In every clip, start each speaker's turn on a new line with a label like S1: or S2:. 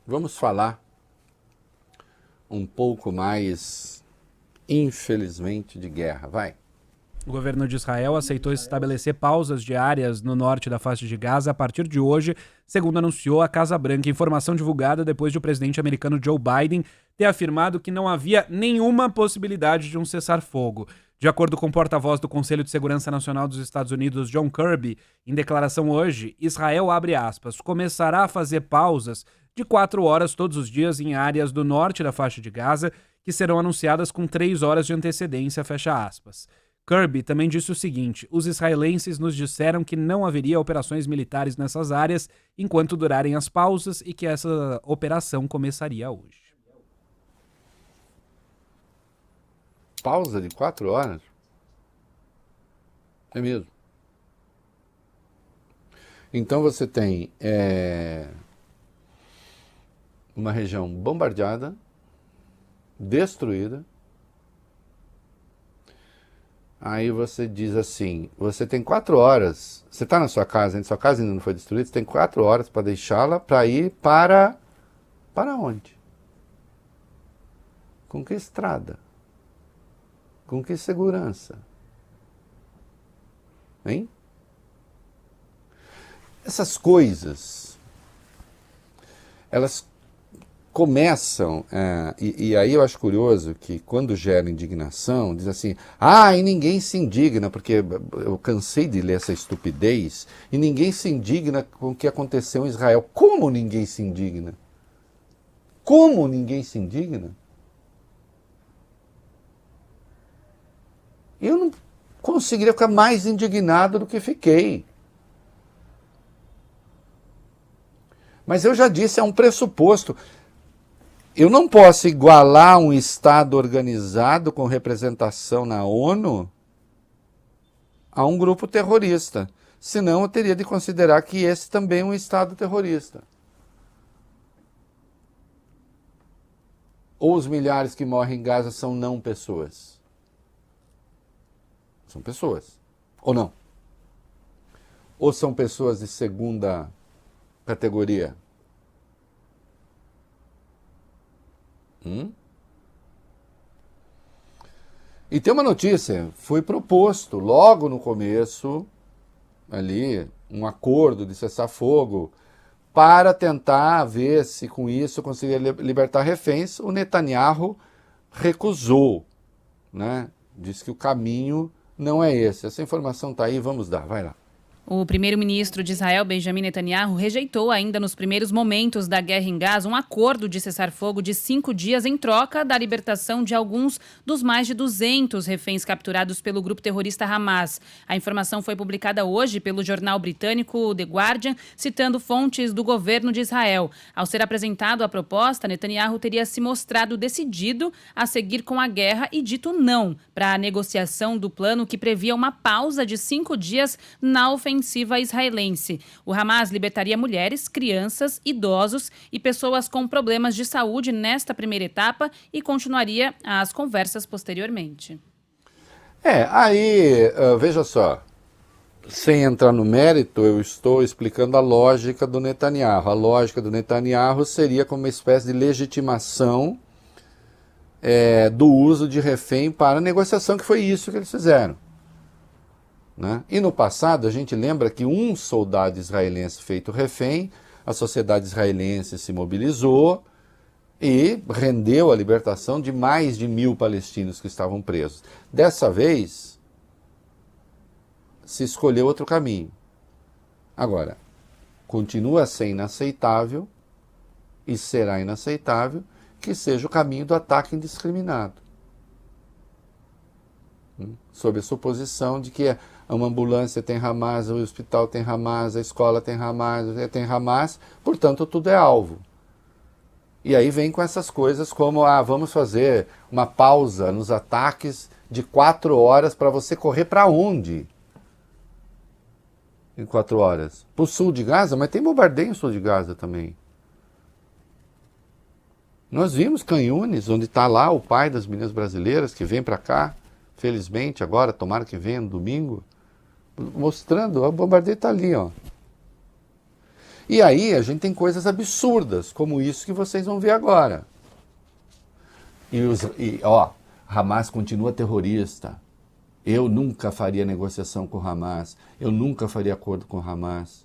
S1: Vamos falar um pouco mais, infelizmente, de guerra. Vai.
S2: O governo de Israel aceitou estabelecer pausas diárias no norte da faixa de Gaza a partir de hoje, segundo anunciou a Casa Branca. Informação divulgada depois de o presidente americano Joe Biden ter afirmado que não havia nenhuma possibilidade de um cessar-fogo. De acordo com o porta-voz do Conselho de Segurança Nacional dos Estados Unidos, John Kirby, em declaração hoje, Israel, abre aspas, começará a fazer pausas de 4 horas todos os dias em áreas do norte da faixa de Gaza, que serão anunciadas com 3 horas de antecedência, fecha aspas. Kirby também disse o seguinte: os israelenses nos disseram que não haveria operações militares nessas áreas enquanto durarem as pausas e que essa operação começaria hoje.
S1: Pausa de 4 horas? É mesmo. Então você tem uma região bombardeada, destruída. Aí você diz assim, você tem 4 horas, você está na sua casa ainda não foi destruída, você tem 4 horas para deixá-la para ir para onde? Com que estrada? Com que segurança? Hein? Essas coisas, elas começam, e aí eu acho curioso que quando gera indignação, diz assim, e ninguém se indigna, porque eu cansei de ler essa estupidez, e ninguém se indigna com o que aconteceu em Israel. Como ninguém se indigna? Como ninguém se indigna? Eu não conseguiria ficar mais indignado do que fiquei. Mas eu já disse, é um pressuposto. Eu não posso igualar um Estado organizado com representação na ONU a um grupo terrorista. Senão eu teria de considerar que esse também é um Estado terrorista. Ou os milhares que morrem em Gaza são não pessoas? São pessoas. Ou não? Ou são pessoas de segunda categoria? E tem uma notícia, foi proposto logo no começo, ali, um acordo de cessar-fogo para tentar ver se com isso conseguia libertar reféns. O Netanyahu recusou, né? Disse que o caminho não é esse. Essa informação está aí, vamos dar, vai lá.
S3: O primeiro-ministro de Israel, Benjamin Netanyahu, rejeitou ainda nos primeiros momentos da guerra em Gaza um acordo de cessar-fogo de 5 dias em troca da libertação de alguns dos mais de 200 reféns capturados pelo grupo terrorista Hamas. A informação foi publicada hoje pelo jornal britânico The Guardian, citando fontes do governo de Israel. Ao ser apresentado a proposta, Netanyahu teria se mostrado decidido a seguir com a guerra e dito não para a negociação do plano que previa uma pausa de 5 dias na ofensiva israelense. O Hamas libertaria mulheres, crianças, idosos e pessoas com problemas de saúde nesta primeira etapa e continuaria as conversas posteriormente.
S1: Veja só, sem entrar no mérito, eu estou explicando a lógica do Netanyahu. A lógica do Netanyahu seria como uma espécie de legitimação do uso de refém para negociação, que foi isso que eles fizeram. Né? E no passado, a gente lembra que um soldado israelense feito refém, a sociedade israelense se mobilizou e rendeu a libertação de mais de 1.000 palestinos que estavam presos. Dessa vez, se escolheu outro caminho. Agora, continua a ser inaceitável e será inaceitável que seja o caminho do ataque indiscriminado. Sob a suposição de que uma ambulância tem Hamas, o hospital tem Hamas, a escola tem Hamas, portanto tudo é alvo. E aí vem com essas coisas como, vamos fazer uma pausa nos ataques de 4 horas para você correr para onde? Em 4 horas? Para o sul de Gaza? Mas tem bombardeio no sul de Gaza também. Nós vimos Canhunes, onde está lá o pai das meninas brasileiras que vem para cá, felizmente agora, tomara que venha no domingo, mostrando, o bombardeio está ali, ó. E aí a gente tem coisas absurdas, como isso que vocês vão ver agora. Hamas continua terrorista. Eu nunca faria negociação com o Hamas. Eu nunca faria acordo com o Hamas.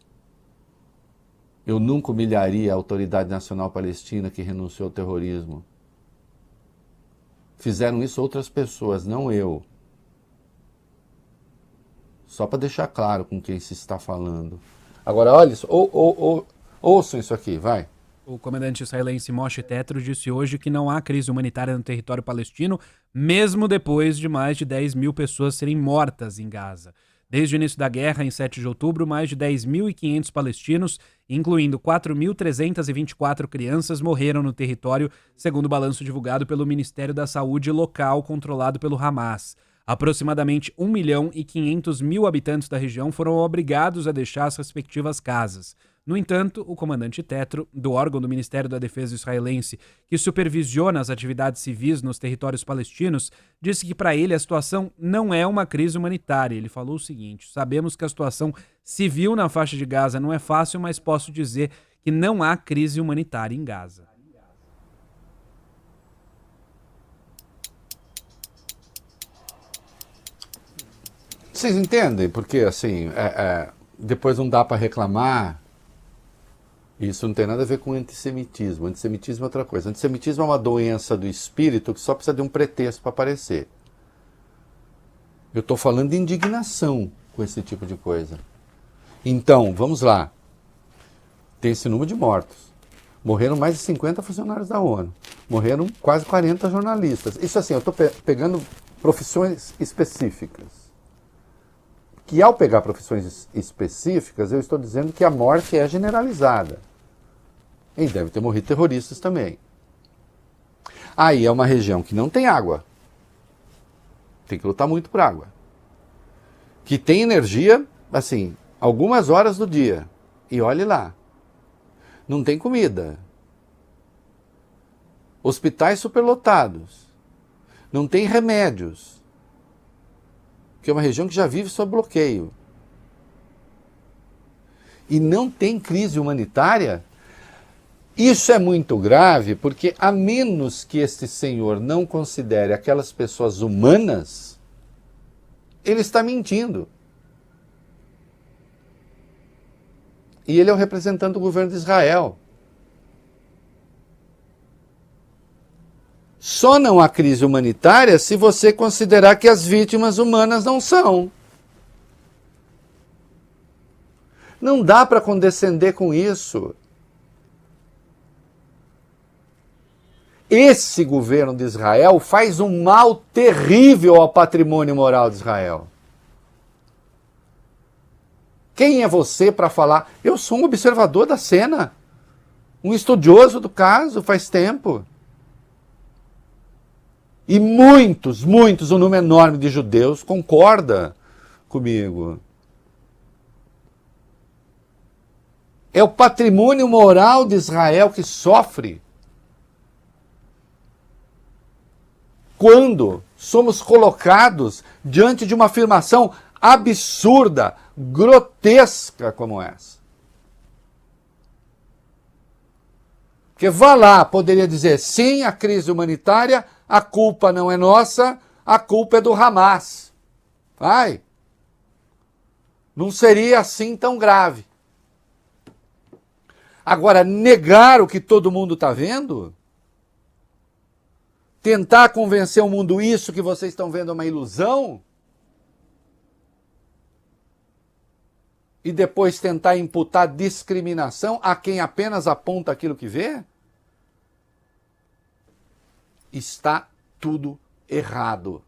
S1: Eu nunca humilharia a Autoridade Nacional Palestina que renunciou ao terrorismo. Fizeram isso outras pessoas, não eu. Só para deixar claro com quem se está falando. Agora, olha isso, ouçam isso aqui, vai.
S2: O comandante israelense Moshe Tetro disse hoje que não há crise humanitária no território palestino, mesmo depois de mais de 10 mil pessoas serem mortas em Gaza. Desde o início da guerra, em 7 de outubro, mais de 10.500 palestinos, incluindo 4.324 crianças, morreram no território, segundo o balanço divulgado pelo Ministério da Saúde local controlado pelo Hamas. Aproximadamente 1.500.000 habitantes da região foram obrigados a deixar as respectivas casas. No entanto, o comandante Tetro, do órgão do Ministério da Defesa israelense, que supervisiona as atividades civis nos territórios palestinos, disse que para ele a situação não é uma crise humanitária. Ele falou o seguinte: sabemos que a situação civil na faixa de Gaza não é fácil, mas posso dizer que não há crise humanitária em Gaza.
S1: Vocês entendem? Porque, assim, depois não dá para reclamar. Isso não tem nada a ver com antissemitismo. Antissemitismo é outra coisa. Antissemitismo é uma doença do espírito que só precisa de um pretexto para aparecer. Eu estou falando de indignação com esse tipo de coisa. Então, vamos lá. Tem esse número de mortos. Morreram mais de 50 funcionários da ONU. Morreram quase 40 jornalistas. Isso assim, eu estou pegando profissões específicas. Que ao pegar profissões específicas, eu estou dizendo que a morte é generalizada. E deve ter morrido terroristas também. Aí é uma região que não tem água. Tem que lutar muito por água. Que tem energia, assim, algumas horas do dia. E olhe lá. Não tem comida. Hospitais superlotados. Não tem remédios. Que é uma região que já vive sob bloqueio. E não tem crise humanitária. Isso é muito grave, porque a menos que este senhor não considere aquelas pessoas humanas, ele está mentindo. E ele é o representante do governo de Israel. Só não há crise humanitária se você considerar que as vítimas humanas não são. Não dá para condescender com isso. Esse governo de Israel faz um mal terrível ao patrimônio moral de Israel. Quem é você para falar? Eu sou um observador da cena, um estudioso do caso faz tempo. E muitos, um número enorme de judeus concorda comigo. É o patrimônio moral de Israel que sofre quando somos colocados diante de uma afirmação absurda, grotesca como essa. Porque vá lá, poderia dizer, sim, a crise humanitária, a culpa não é nossa, a culpa é do Hamas. Vai. Não seria assim tão grave. Agora, negar o que todo mundo está vendo? Tentar convencer o mundo isso que vocês estão vendo é uma ilusão? E depois tentar imputar discriminação a quem apenas aponta aquilo que vê? Está tudo errado.